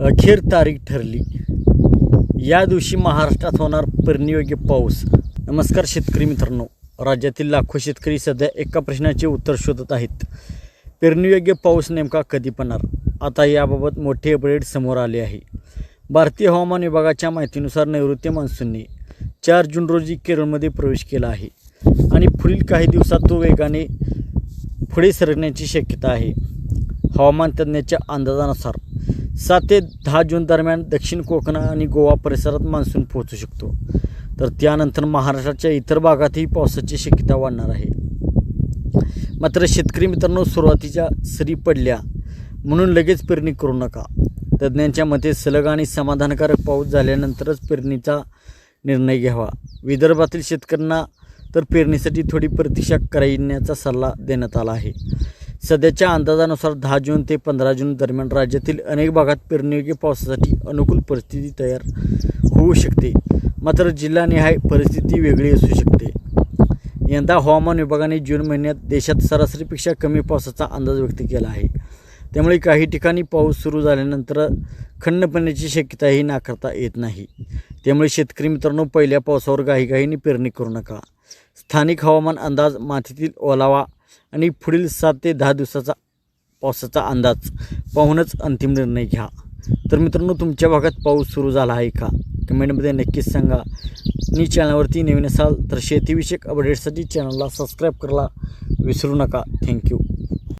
अखेर तारीख ठरली। या दिवशी महाराष्ट्रात होणार पेरणीयोग्य पाऊस। नमस्कार शेतकरी मित्रांनो, राज्यातील लाखो शेतकरी सध्या एका प्रश्नाचे उत्तर शोधत आहेत। पेरणीयोग्य पाऊस नेमका कधी पडणार? आता याबाबत मोठे अपडेट समोर आले आहे। भारतीय हवामान विभागाच्या माहितीनुसार नैऋत्य मान्सूनने 4 जून रोजी केरळमध्ये प्रवेश केला आहे आणि पुढील काही दिवसात तो वेगाने पुढे सरकण्याची शक्यता आहे। हवामान तज्ज्ञांच्या अंदाजानुसार 7 ते 10 जून दरम्यान दक्षिण कोकण आणि गोवा परिसरात मान्सून पोहोचू शकतो, तर त्यानंतर महाराष्ट्राच्या इतर भागातही पावसाची शक्यता वाढणार आहे। मात्र शेतकरी मित्रांनो, सुरुवातीच्या सरी पडल्या म्हणून लगेच पेरणी करू नका। तज्ज्ञांच्या मते सलग आणि समाधानकारक पाऊस झाल्यानंतरच पेरणीचा निर्णय घ्यावा। विदर्भातील शेतकऱ्यांना तर पेरणीसाठी थोडी प्रतीक्षा करण्याचा सल्ला देण्यात आला आहे। सध्याच्या अंदाजानुसार 10 जून ते 15 जून दरम्यान राज्यातील अनेक भागात पेरणीयोग्य पावसासाठी अनुकूल परिस्थिती तयार होऊ शकते। मात्र जिल्हानिहाय परिस्थिती वेगळी असू शकते। यंदा हवामान विभागाने जून महिन्यात देशात सरासरीपेक्षा कमी पावसाचा अंदाज व्यक्त केला आहे। त्यामुळे काही ठिकाणी पाऊस सुरू झाल्यानंतर खंड पडण्याची शक्यताही नाकारता येत नाही। त्यामुळे शेतकरी मित्रांनो, पहिल्या पावसावर घाईघाईने पेरणी करू नका। स्थानिक हवामान अंदाज, मातीतील ओलावा आणि पुढील 7 ते 10 दिवसाचा पावसाचा अंदाज पाहूनच अंतिम निर्णय घ्या। तर मित्रांनो, तुमच्या भागात पाऊस सुरू झाला आहे का? कमेंटमध्ये नक्कीच सांगा। आणि चॅनलवरती नवीन असाल तर शेतीविषयक अपडेट्ससाठी चॅनलला सबस्क्राईब करायला विसरू नका। थँक्यू।